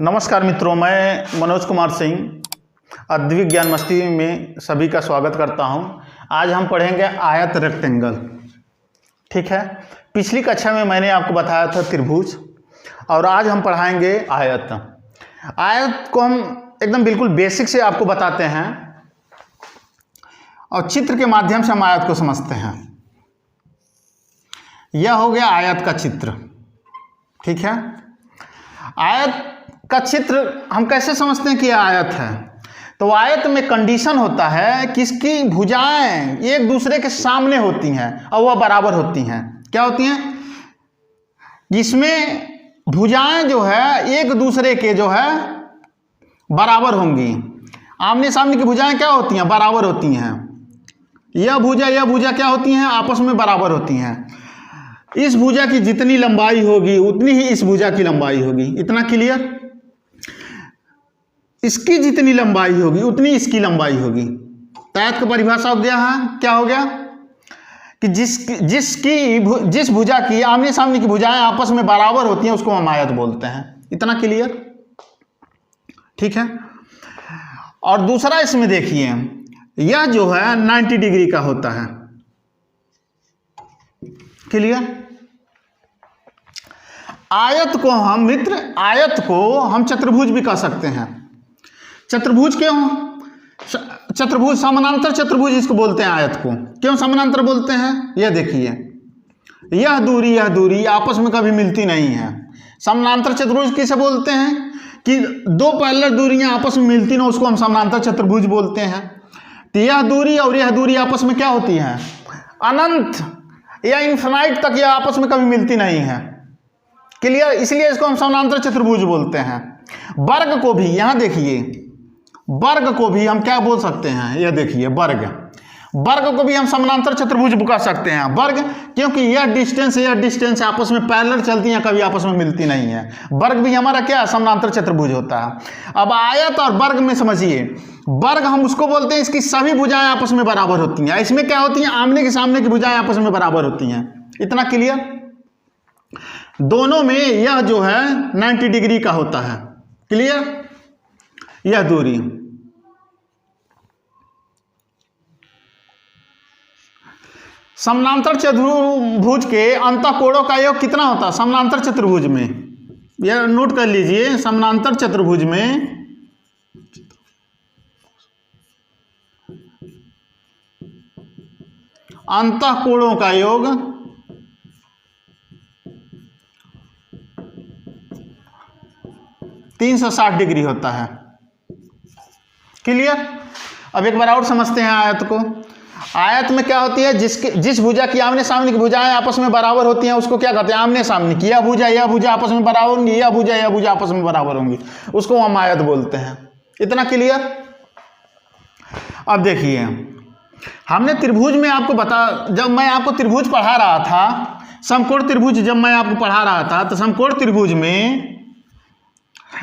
नमस्कार मित्रों, मैं मनोज कुमार सिंह अद्विक ज्ञान मस्ती में सभी का स्वागत करता हूं। आज हम पढ़ेंगे आयत रेक्टेंगल। ठीक है, पिछली कक्षा में मैंने आपको बताया था त्रिभुज और आज हम पढ़ाएंगे आयत। आयत को हम एकदम बिल्कुल बेसिक से आपको बताते हैं और चित्र के माध्यम से हम आयत को समझते हैं। यह हो गया आयत का चित्र। ठीक है, आयत का चित्र हम कैसे समझते हैं कि यह आयत है? तो आयत में कंडीशन होता है कि इसकी भुजाएं एक दूसरे के सामने होती हैं और वह बराबर होती हैं। क्या होती हैं? इसमें भुजाएं जो है एक दूसरे के जो है बराबर होंगी। आमने सामने की भुजाएं क्या होती हैं? बराबर होती हैं। यह भुजा क्या होती हैं? आपस में बराबर होती हैं। इस भुजा की जितनी लंबाई होगी उतनी ही इस भुजा की लंबाई होगी। इतना क्लियर? इसकी जितनी लंबाई होगी उतनी इसकी लंबाई होगी। तो आयत की परिभाषा हो गया है, क्या हो गया कि जिस भुजा की आमने सामने की भुजाएं आपस में बराबर होती हैं उसको हम आयत बोलते हैं। इतना क्लियर? ठीक है, और दूसरा इसमें देखिए, यह जो है 90 डिग्री का होता है। क्लियर? आयत को हम चतुर्भुज भी कह सकते हैं। चतुर्भुज क्यों? चतुर्भुज, समानांतर चतुर्भुज इसको बोलते हैं। आयत को क्यों समानांतर बोलते हैं? यह देखिए, यह दूरी आपस में कभी मिलती नहीं है। समानांतर चतुर्भुज किसे बोलते हैं? कि दो पैरेलल दूरियां आपस में मिलती ना, उसको हम समानांतर चतुर्भुज बोलते हैं। तो यह दूरी और यह दूरी आपस में क्या होती है? अनंत या इन्फिनाइट तक यह आपस में कभी मिलती नहीं है। क्लियर? इसलिए इसको हम समानांतर चतुर्भुज बोलते हैं। वर्ग को भी, यहां देखिए, वर्ग को भी हम क्या बोल सकते हैं? यह देखिए, वर्ग को भी हम समानांतर चतुर्भुज कह सकते हैं। वर्ग क्योंकि यह डिस्टेंस आपस में पैरेलल चलती हैं, कभी आपस में मिलती नहीं है। वर्ग भी हमारा क्या? समानांतर चतुर्भुज होता है। अब आयत और वर्ग में समझिए, वर्ग हम उसको बोलते हैं इसकी सभी भुजाएं आपस में बराबर होती हैं। इसमें क्या होती हैं? आमने के सामने की भुजाएं आपस में बराबर होती हैं। इतना क्लियर? दोनों में यह जो है 90 डिग्री का होता है। क्लियर? यह दूरी समानांतर चतुर्भुज के अंतःकोणों का योग कितना होता है? समानांतर चतुर्भुज में, यह नोट कर लीजिए, समानांतर चतुर्भुज में अंतःकोणों का योग 360 डिग्री होता है। क्लियर? अब एक बार और समझते हैं आयत को। आयत में क्या होती है? जिस भुजा की आमने सामने की भुजाएं आपस में बराबर होती हैं उसको क्या कहते हैं? आमने सामने की। यह भुजा आपस में बराबर होंगी, यह भुजा आपस में बराबर होंगी, उसको हम आयत बोलते हैं। इतना क्लियर? अब देखिए, हमने त्रिभुज में आपको जब मैं आपको त्रिभुज पढ़ा रहा था, समकोण त्रिभुज जब मैं आपको पढ़ा रहा था, तो समकोण त्रिभुज में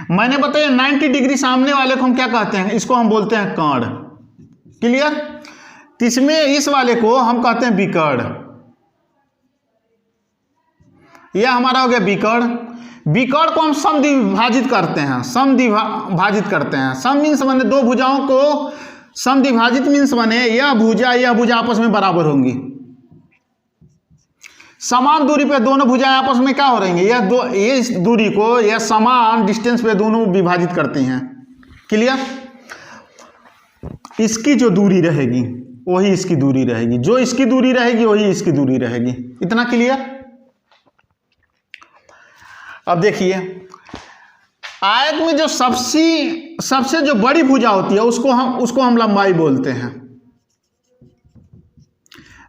मैंने बताया 90 डिग्री सामने वाले को हम क्या कहते हैं? इसको हम बोलते हैं कर्ण। क्लियर? इसमें इस वाले को हम कहते हैं विकर्ण। यह हमारा हो गया विकर्ण। विकर्ण को हम समद्विभाजित करते हैं। सम मीन्स बने दो भुजाओं को समद्विभाजित मीन्स बने यह भुजा आपस में बराबर होंगी। समान दूरी पे दोनों भुजाएं आपस में क्या हो रही हैं? इस दूरी को यह समान डिस्टेंस पे दोनों विभाजित करती हैं। क्लियर? इसकी जो दूरी रहेगी वही इसकी दूरी रहेगी, जो इसकी दूरी रहेगी वही इसकी दूरी रहेगी। इतना क्लियर? अब देखिए, आयत में जो सबसे जो बड़ी भुजा होती है उसको हम लंबाई बोलते हैं।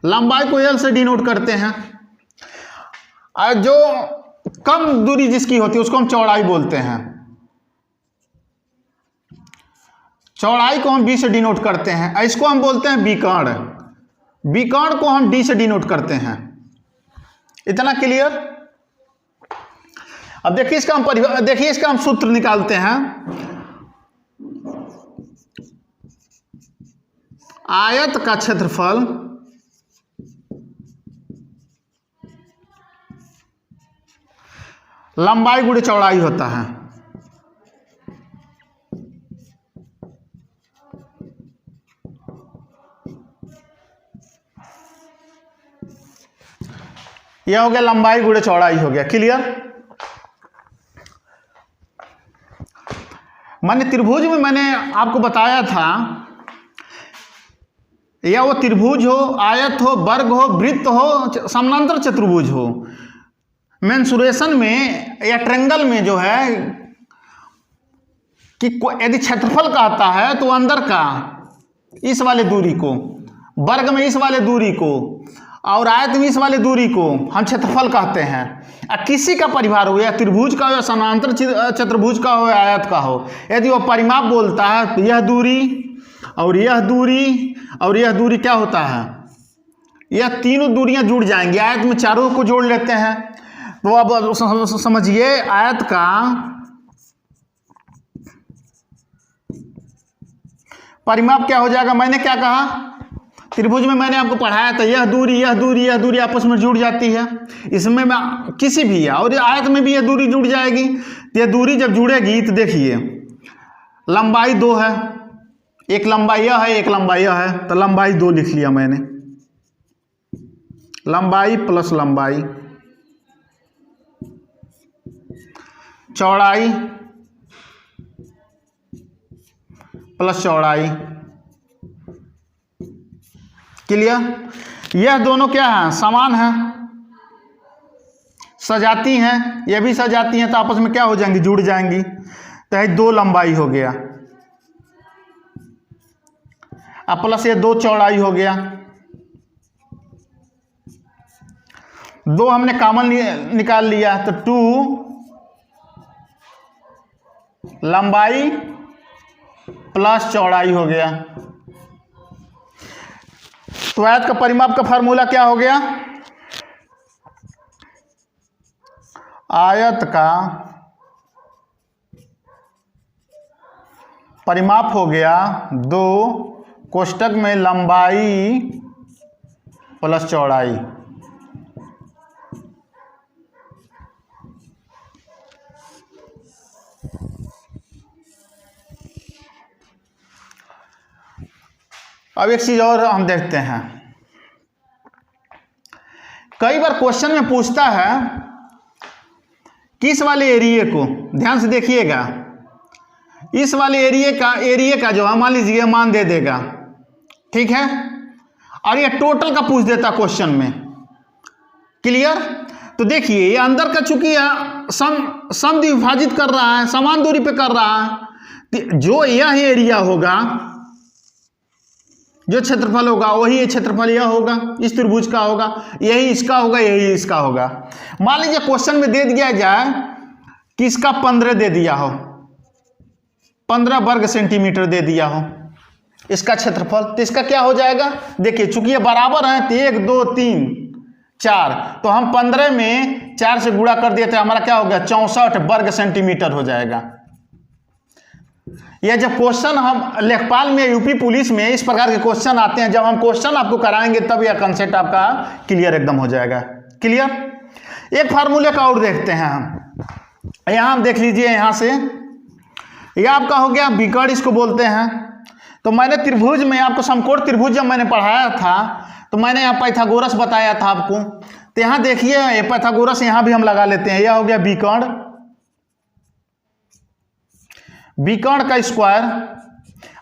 लंबाई को L से डिनोट करते हैं। और जो कम दूरी जिसकी होती है उसको हम चौड़ाई बोलते हैं। चौड़ाई को हम B से डिनोट करते हैं। इसको हम बोलते हैं विकर्ण। विकर्ण को हम D से डिनोट करते हैं। इतना क्लियर? अब देखिए, इसका हम सूत्र निकालते हैं। आयत का क्षेत्रफल लंबाई गुणे चौड़ाई होता है। यह हो गया लंबाई गुणे चौड़ाई हो गया। क्लियर। मैंने त्रिभुज में मैंने आपको बताया था, या वो त्रिभुज हो, आयत हो, वर्ग हो, वृत्त हो, समानांतर चतुर्भुज हो, मेंसुरेशन में या ट्रायंगल में जो है कि यदि क्षेत्रफल कहता है तो अंदर का इस वाले दूरी को, वर्ग में इस वाले दूरी को, और आयत में इस वाले दूरी को हम क्षेत्रफल कहते हैं। किसी का परिवार हो, या त्रिभुज का हो, या समानांतर चतुर्भुज का हो, या आयत का हो, यदि वो परिमाप बोलता है तो यह दूरी और यह दूरी और यह दूरी क्या होता है, यह तीनों दूरियां जुड़ जाएंगी। आयत में चारों को जोड़ लेते हैं। तो अब समझिए आयत का परिमाप क्या हो जाएगा। मैंने क्या कहा, त्रिभुज में मैंने आपको पढ़ाया था, यह दूरी यह दूरी यह दूरी आपस में जुड़ जाती है। इसमें मैं किसी भी है, और आयत में भी यह दूरी जुड़ जाएगी। तो यह दूरी जब जुड़ेगी तो देखिए लंबाई 2 है, एक लंबाई यह है, एक लंबाई यह है, तो लंबाई 2 लिख लिया मैंने। लंबाई प्लस लंबाई, चौड़ाई प्लस चौड़ाई। क्लियर। यह दोनों क्या है, समान है, सजाती हैं, यह भी सजाती हैं, तो आपस में क्या हो जाएंगी, जुड़ जाएंगी। तो यह 2 लंबाई हो गया, अब प्लस ये 2 चौड़ाई हो गया। 2 हमने कॉमन निकाल लिया, तो 2 लंबाई प्लस चौड़ाई हो गया। तो आयत का परिमाप का फार्मूला क्या हो गया, आयत का परिमाप हो गया 2 कोष्टक में लंबाई प्लस चौड़ाई। अब एक चीज और हम देखते हैं, कई बार क्वेश्चन में पूछता है कि इस वाले एरिया को, ध्यान से देखिएगा, इस वाले एरिया का जो है मान लीजिए मान दे देगा, ठीक है, और ये टोटल का पूछ देता क्वेश्चन में। क्लियर। तो देखिए ये अंदर का चूंकि सम विभाजित कर रहा है, समान दूरी पे कर रहा है, जो यह एरिया होगा, जो क्षेत्रफल होगा वही क्षेत्रफल यह होगा, इस त्रिभुज का होगा, यही इसका होगा, यही इसका होगा। मान लीजिए क्वेश्चन में दे दिया जाए कि इसका 15 दे दिया हो, 15 वर्ग सेंटीमीटर दे दिया हो इसका क्षेत्रफल, तो इसका क्या हो जाएगा, देखिए चूंकि ये बराबर है तो 1 2 3 4, तो हम 15 में 4 से गुणा कर दिए तो हमारा क्या हो गया, 64 वर्ग सेंटीमीटर हो जाएगा। यह जब क्वेश्चन हम लेखपाल में, यूपी पुलिस में इस प्रकार के क्वेश्चन आते हैं, जब हम क्वेश्चन आपको कराएंगे तब यह कंसेप्ट आपका क्लियर एकदम हो जाएगा। क्लियर। एक फार्मूले का और देखते हैं हम, यहाँ हम देख लीजिए, यहाँ से यह आपका हो गया विकर्ण, इसको बोलते हैं। तो मैंने त्रिभुज में आपको समकोण त्रिभुज जब मैंने पढ़ाया था तो मैंने यहाँ पाइथागोरस बताया था आपको। तो यहाँ देखिए पाइथागोरस यहाँ भी हम लगा लेते हैं, यह हो गया विकर्ण, विकर्ण का स्क्वायर,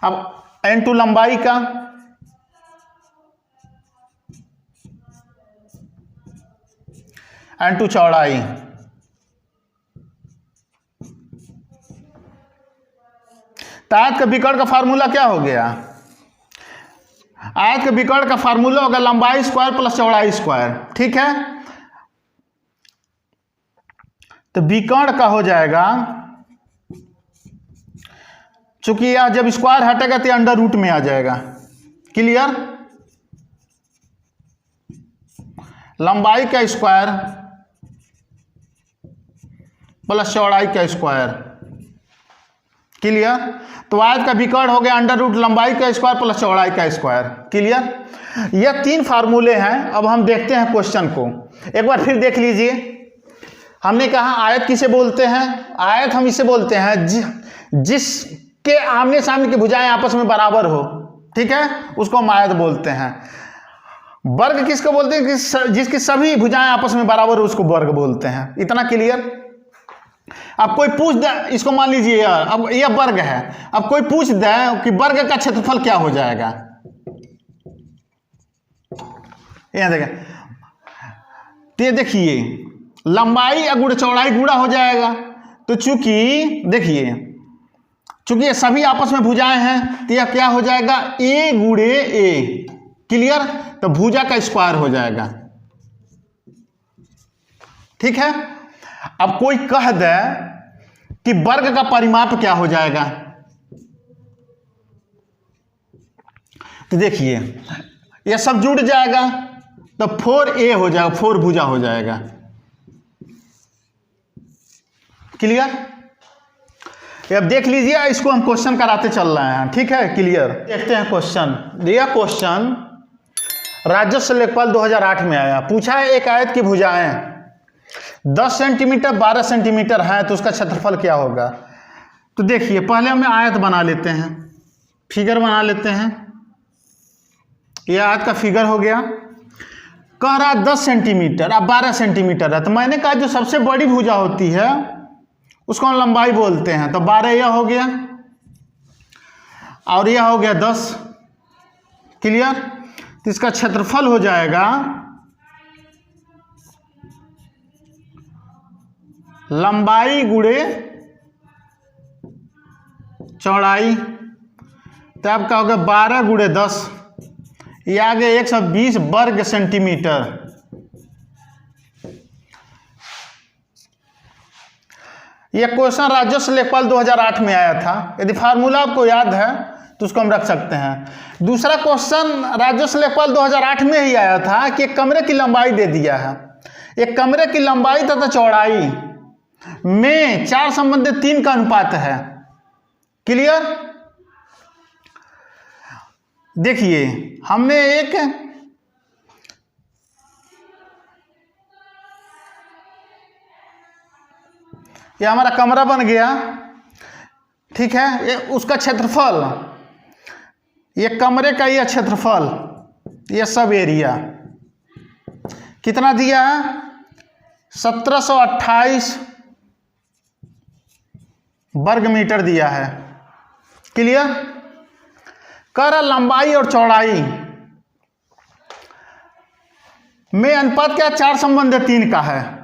अब n2 लंबाई का, n2 चौड़ाई, तो आयत का विकर्ण का फार्मूला क्या हो गया, आयत के विकर्ण का फार्मूला होगा लंबाई स्क्वायर प्लस चौड़ाई स्क्वायर। ठीक है। तो विकर्ण का हो जाएगा, चूंकि यह जब स्क्वायर हटेगा तो अंडर रूट में आ जाएगा। क्लियर। लंबाई का स्क्वायर प्लस चौड़ाई का स्क्वायर। क्लियर। तो आयत का विकर्ण हो गया अंडर रूट लंबाई का स्क्वायर प्लस चौड़ाई का स्क्वायर। क्लियर। यह 3 फार्मूले हैं। अब हम देखते हैं क्वेश्चन को, एक बार फिर देख लीजिए। हमने कहा आयत किसे बोलते हैं, आयत हम इसे बोलते हैं जिसके आमने सामने की भुजाएं आपस में बराबर हो, ठीक है, उसको हम आयत बोलते हैं। वर्ग किसको बोलते हैं? जिसकी सभी भुजाएं आपस में बराबर हो उसको वर्ग बोलते हैं। इतना क्लियर? अब कोई पूछ दे, इसको मान लीजिए अब यह वर्ग है, अब कोई पूछ दे कि वर्ग का क्षेत्रफल क्या हो जाएगा, यहां देखें, तो देखिए लंबाई गुणा चौड़ाई गुणा हो जाएगा। तो चूंकि देखिए, चूंकि ये सभी आपस में भुजाएं हैं तो यह क्या हो जाएगा? ए गुणे ए। क्लियर? तो भुजा का स्क्वायर हो जाएगा। ठीक है। अब कोई कह दे कि वर्ग का परिमाप क्या हो जाएगा, तो देखिए यह सब जुड़ जाएगा तो 4a हो जाएगा, 4 भुजा हो जाएगा। क्लियर? अब देख लीजिए, इसको हम क्वेश्चन कराते चल रहे हैं। ठीक है, क्लियर? देखते हैं क्वेश्चन। यह क्वेश्चन राजस्व लेखपाल 2008 में आया। पूछा है एक आयत की भुजाएं 10 सेंटीमीटर 12 सेंटीमीटर है तो उसका क्षेत्रफल क्या होगा। तो देखिए पहले हमें आयत बना लेते हैं, फिगर बना लेते हैं। यह आयत का फिगर हो गया। कह रहा 10 सेंटीमीटर, अब 12 सेंटीमीटर है, तो मैंने कहा जो सबसे बड़ी भुजा होती है उसको हम लंबाई बोलते हैं। तो 12 यह हो गया और यह हो गया 10। क्लियर? तो इसका क्षेत्रफल हो जाएगा लंबाई गुणे चौड़ाई। तो आपका हो गया 12 गुणे 10, ये आ गया 120 वर्ग सेंटीमीटर। यह क्वेश्चन राजस्व लेखपाल 2008 में आया था। यदि फार्मूला आपको याद है तो उसको हम रख सकते हैं। दूसरा क्वेश्चन राजस्व लेखपाल 2008 में ही आया था कि एक कमरे की लंबाई दे दिया है। एक कमरे की लंबाई तथा चौड़ाई में 4:3 का अनुपात है। क्लियर? देखिए हमने एक ये हमारा कमरा बन गया। ठीक है, ये उसका क्षेत्रफल, ये कमरे का यह क्षेत्रफल, यह सब एरिया कितना दिया है? 1728 वर्ग मीटर दिया है। क्लियर? कह रहा लंबाई और चौड़ाई में अनुपात क्या? 4:3 का है।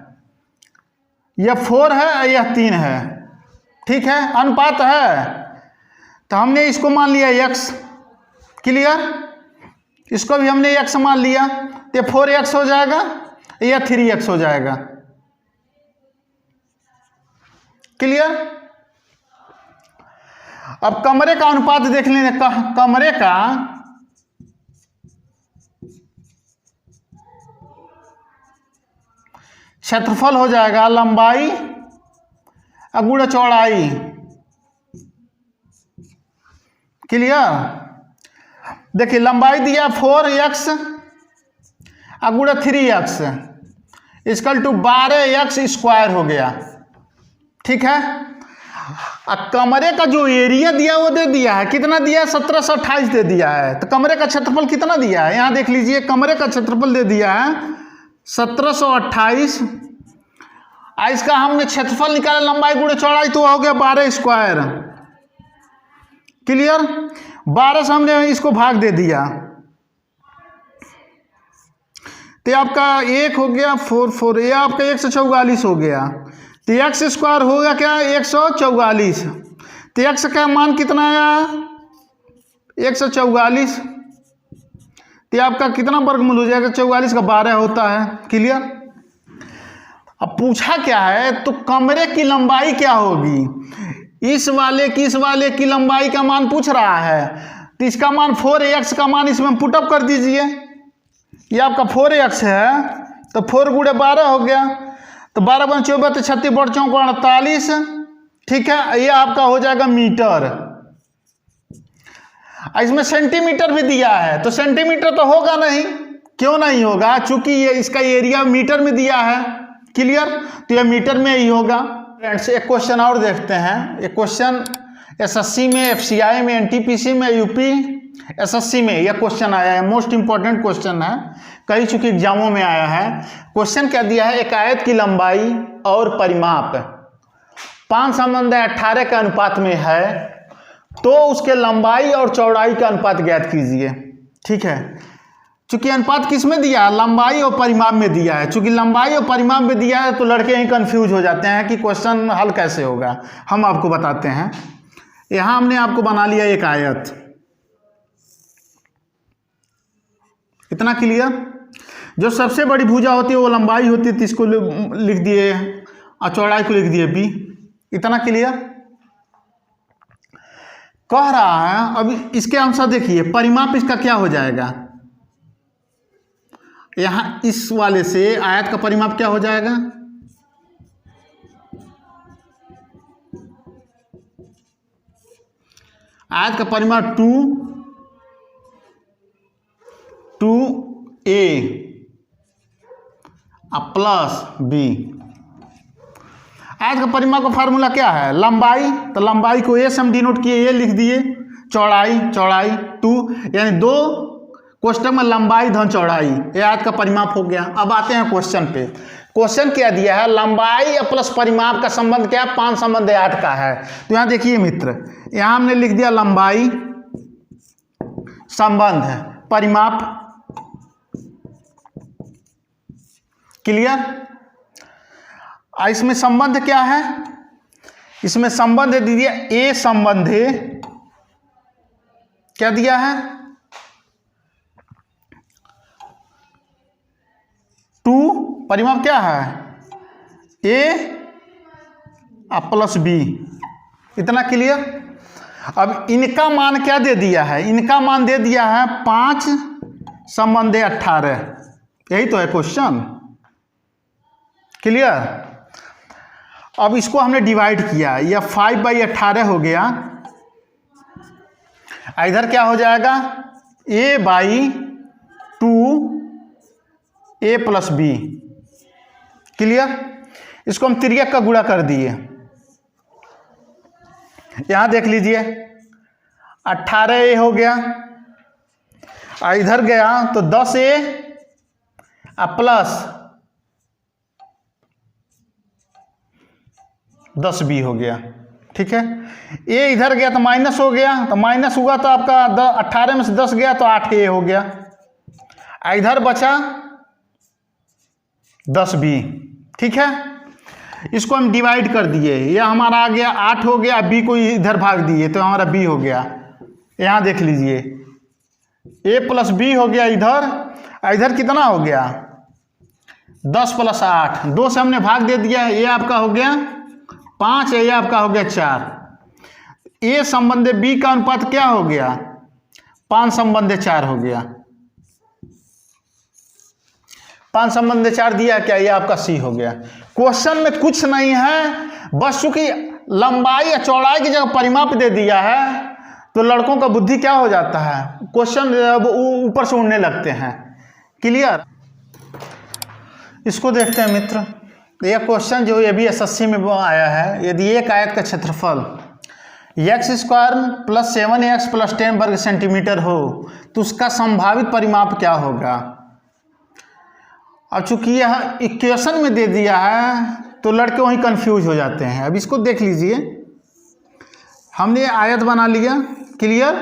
यह 4 है, यह 3 है। ठीक है, अनुपात है तो हमने इसको मान लिया x। क्लियर? इसको भी हमने x मान लिया तो 4x हो जाएगा, यह 3x हो जाएगा। क्लियर? अब कमरे का अनुपात देख लेंगे। कमरे का क्षेत्रफल हो जाएगा लंबाई गुणा चौड़ाई। क्लियर? देखिए लंबाई दिया 4x गुणा 3x equal to 12x square हो गया। ठीक है। कमरे का जो एरिया दिया वो दे दिया है, कितना दिया है? 1728 दे दिया है। तो कमरे का क्षेत्रफल कितना दिया है? यहाँ देख लीजिए, कमरे का क्षेत्रफल दे दिया है 1728। इसका हमने क्षेत्रफल निकाला लंबाई गुणे चौड़ाई तो हो गया 12 स्क्वायर। क्लियर? 12 से हमने इसको भाग दे दिया तो आपका 1 हो गया 4 ये आपका 144 हो गया। तो एक्स स्क्वायर होगा क्या? 144। तो एक्स का मान कितना आया? 144। तो आपका कितना वर्गमूल हो जाएगा? 44 का 12 होता है। क्लियर? अब पूछा क्या है, तो कमरे की लंबाई क्या होगी? इस वाले की लंबाई का मान पूछ रहा है। तो इसका मान 4x का मान इसमें पुटअप कर दीजिए। ये आपका 4x है तो 4 गुणे 12 हो गया। तो 12 × 24 तो 36 × 4 = 48। ठीक है, ये आपका हो जाएगा मीटर। इसमें सेंटीमीटर भी दिया है तो सेंटीमीटर तो होगा नहीं। क्यों नहीं होगा? चूंकि ये इसका एरिया मीटर में दिया है। क्लियर? तो ये मीटर में ही होगा। फ्रेंड्स एक क्वेश्चन और देखते हैं। एक क्वेश्चन एसएससी में, एफसीआई में, एनटीपीसी में, यूपी एसएससी में यह क्वेश्चन आया है। मोस्ट इंपॉर्टेंट क्वेश्चन है, कई चुके एग्जामों में आया है। क्वेश्चन क्या दिया है, एक आयत की लंबाई और परिमाप 5:18 के अनुपात में है, तो उसके लंबाई और चौड़ाई का अनुपात ज्ञात कीजिए। ठीक है, चूंकि अनुपात किस में दिया है, लंबाई और परिमाप में दिया है। चूंकि लंबाई और परिमाप में दिया है तो लड़के ही कंफ्यूज हो जाते हैं कि क्वेश्चन हल कैसे होगा। हम आपको बताते हैं। यहां हमने आपको बना लिया एक आयत, इतना क्लियर। जो सबसे बड़ी भुजा होती है वो लंबाई होती है, तो इसको लिख दिए और चौड़ाई को लिख दिए b। इतना क्लियर। कह रहा है अब इसके अनुसार देखिए परिमाप इसका क्या हो जाएगा। यहां इस वाले से आयत का परिमाप क्या हो जाएगा, आयत का परिमाप 2a प्लस b। आयत का परिमाप का फार्मूला क्या है, लंबाई, तो लंबाई को a से हम डिनोट किए, a लिख दिए, चौड़ाई 2, यानी 2 कोष्टक में लंबाई धन चौड़ाई, ये आयत का परिमाप हो गया। अब आते हैं क्वेश्चन पे। क्वेश्चन क्या दिया है, लंबाई प्लस परिमाप का संबंध क्या है, 5:8 का है। तो यहाँ देखिए मित्र, यहाँ हमने लिख दिया लंबाई संबंध है, परिमाप क्लियर। इसमें संबंध क्या है, इसमें संबंध दे दिया ए संबंध क्या दिया है 2, परिमाप क्या है a प्लस b। इतना क्लियर। अब इनका मान क्या दे दिया है, इनका मान दे दिया है 5:18। यही तो है क्वेश्चन, क्लियर। अब इसको हमने डिवाइड किया, यह 5/18 हो गया। इधर क्या हो जाएगा a/2a प्लस b, क्लियर। इसको हम तिर्यक का गुणा कर दिए। यहां देख लीजिए 18a हो गया, इधर गया तो 10a प्लस 10b हो गया। ठीक है, a इधर गया तो माइनस हो गया, तो माइनस हुआ तो आपका 18 में से 10 गया तो 8a हो गया। इधर बचा 10b। ठीक है, इसको हम डिवाइड कर दिए, यह हमारा आ गया 8 हो गया, b को इधर भाग दिए तो हमारा b हो गया। यहाँ देख लीजिए a प्लस b हो गया इधर, इधर कितना हो गया 10 + 8, 2 से हमने भाग दे दिया, ये आपका हो गया 5, ये आपका हो गया 4। a संबंध b का अनुपात क्या हो गया 5:4 हो गया। 5:4 दिया क्या, ये आपका c हो गया। क्वेश्चन में कुछ नहीं है, बस चूंकि लंबाई या चौड़ाई की जगह परिमाप दे दिया है तो लड़कों का बुद्धि क्या हो जाता है, क्वेश्चन ऊपर से उड़ने लगते हैं। क्लियर। इसको देखते हैं मित्र, यह क्वेश्चन जो ये भी एसएससी में आया है। यदि एक आयत का क्षेत्रफल x² + 7x + 10 वर्ग सेंटीमीटर हो तो उसका संभावित परिमाप क्या होगा। अब चूंकि यह इक्वेशन में दे दिया है तो लड़के वहीं कंफ्यूज हो जाते हैं। अब इसको देख लीजिए, हमने आयत बना लिया, क्लियर।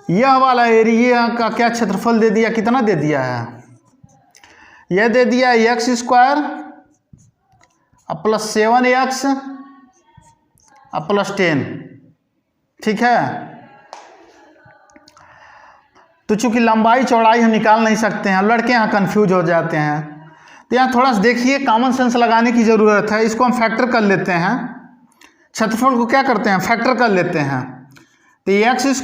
यह वाला एरिया का क्या क्षेत्रफल दे दिया, कितना दे दिया है, यह दे दिया x² + 7x + 10। ठीक है, तो चूंकि लंबाई चौड़ाई हम निकाल नहीं सकते हैं, लड़के यहाँ कंफ्यूज हो जाते हैं। तो यहाँ थोड़ा सा देखिए, कॉमन सेंस लगाने की ज़रूरत है। इसको हम फैक्टर कर लेते हैं, क्षेत्रफल को क्या करते हैं फैक्टर कर लेते हैं। तो x²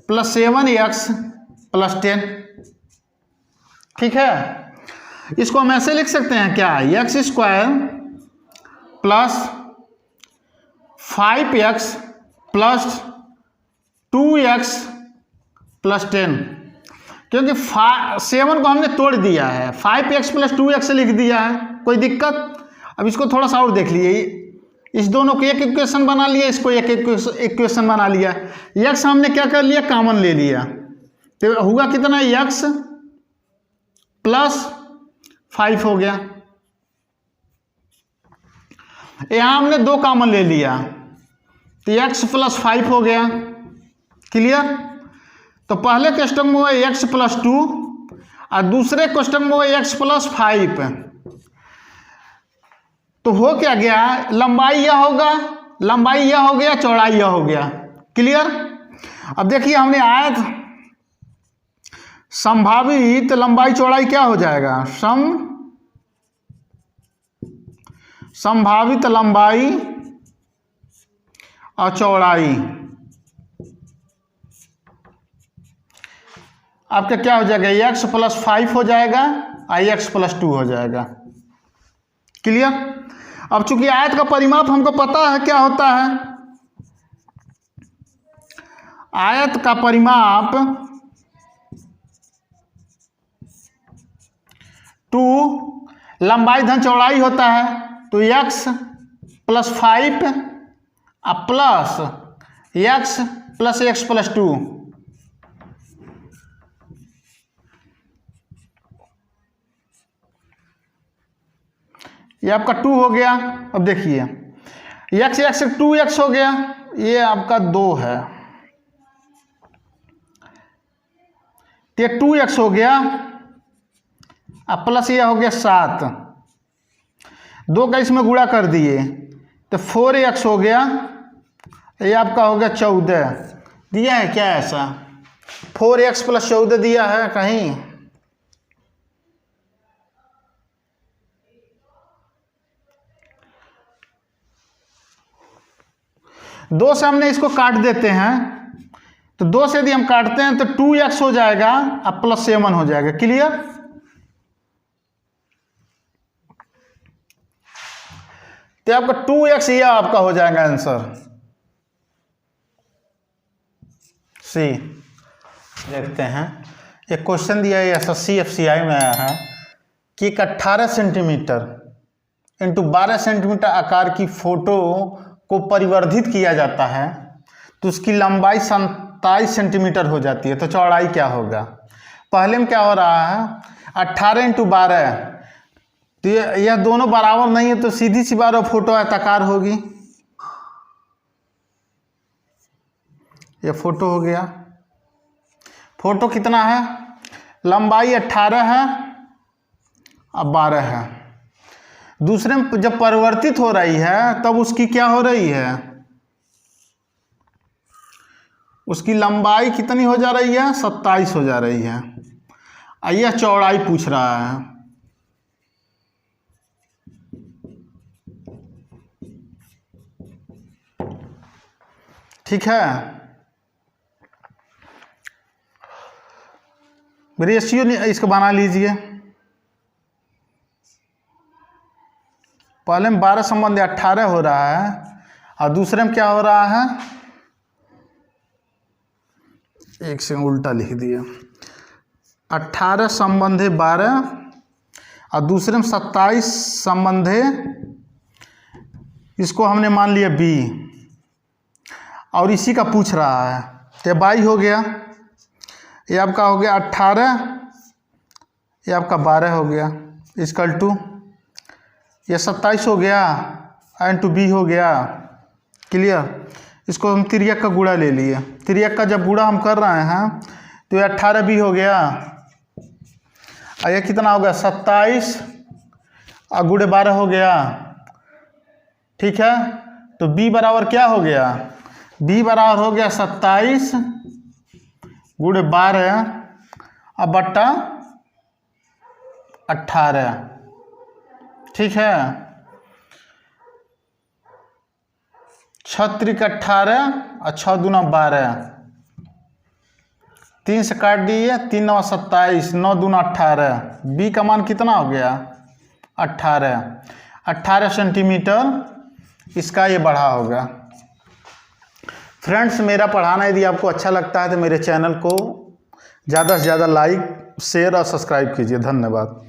+ 7x + 10। ठीक है, इसको हम ऐसे लिख सकते हैं क्या, x² + 5x + 2x + 10, क्योंकि 7 को हमने तोड़ दिया है, 5x + 2x से लिख दिया है, कोई दिक्कत। अब इसको थोड़ा सा और देख लीजिए, इस दोनों को एक इक्वेशन बना लिया, इसको एक इक्वेशन बना लिया। यक्स हमने क्या कर लिया, कॉमन ले लिया, तो हुआ कितना, यक्स प्लस 5 हो गया। यहां हमने 2 कॉमन ले लिया तो x प्लस 5 हो गया। क्लियर। तो पहले क्वेश्चन में हुआ x प्लस 2 और दूसरे क्वेश्चन में हुआ x प्लस 5। तो हो क्या गया, लंबाई यह होगा, लंबाई यह हो गया, चौड़ाई यह हो गया। क्लियर। अब देखिए हमने आयत संभावित लंबाई चौड़ाई क्या हो जाएगा, संभावित लंबाई और चौड़ाई आपका क्या हो जाएगा, x प्लस 5 हो जाएगा और x प्लस 2 हो जाएगा। क्लियर। अब चूंकि आयत का परिमाप हमको पता है क्या होता है, आयत का परिमाप 2 लंबाई धन चौड़ाई होता है, तो x plus 5 plus x plus x plus 2। ये आपका 2 हो गया। अब देखिए x 2x हो गया, ये आपका 2 है, तो ये 2x हो गया अब प्लस ये हो गया 7, 2 का इसमें गुणा कर दिए तो 4x हो गया, ये आपका हो गया 14। दिया है क्या ऐसा, 4x प्लस 14 दिया है कहीं, दो से हमने इसको काट देते हैं, तो 2 से यदि हम काटते हैं तो 2x हो जाएगा अब प्लस 7 हो जाएगा। क्लियर। तो आपका 2x ये आपका हो जाएगा आंसर सी। देखते हैं एक क्वेश्चन दिया है SSC FCI में आया है कि एक 18 सेंटीमीटर इंटू 12 सेंटीमीटर आकार की फोटो को परिवर्धित किया जाता है तो उसकी लंबाई 27 सेंटीमीटर हो जाती है, तो चौड़ाई क्या होगा। पहले में क्या हो रहा है 18 इंटू 12, तो यह दोनों बराबर नहीं है, तो सीधी सी बात फोटो आयताकार होगी। यह फोटो हो गया, फोटो कितना है, लंबाई 18 है अब 12 है। दूसरे में जब परिवर्तित हो रही है तब उसकी क्या हो रही है, उसकी लंबाई कितनी हो जा रही है, 27 हो जा रही है। यह चौड़ाई पूछ रहा है। ठीक है। रेशियो इसको बना लीजिए। पहले में 12 संबंधी 18 हो रहा है और दूसरे में क्या हो रहा है, एक से उल्टा लिख दिया, 18 संबंधी 12 और दूसरे में 27 संबंधी, इसको हमने मान लिया b और इसी का पूछ रहा है, तो 22 हो गया, ये आपका हो गया 18, ये आपका 12 हो गया, इक्वल टू ये 27 हो गया एंड टू बी हो गया। क्लियर। इसको हम तिर्यक का गुणा ले लिए, तिर्यक का जब गुणा हम कर रहे हैं तो ये 18 बी हो गया और ये कितना हो गया 27 और गुणे 12 हो गया। ठीक है। तो b बराबर क्या हो गया, b बराबर हो गया 27 गुणे 12 और बट्टा 18। ठीक है। 6 त्रिक 18 और 6 दूना 12, 3 से काट दिए, 3 9 27, 9 दूना 18, बी का मान कितना हो गया 18 सेंटीमीटर इसका ये बढ़ा होगा। फ्रेंड्स, मेरा पढ़ाना यदि आपको अच्छा लगता है तो मेरे चैनल को ज़्यादा से ज़्यादा लाइक, शेयर और सब्सक्राइब कीजिए। धन्यवाद।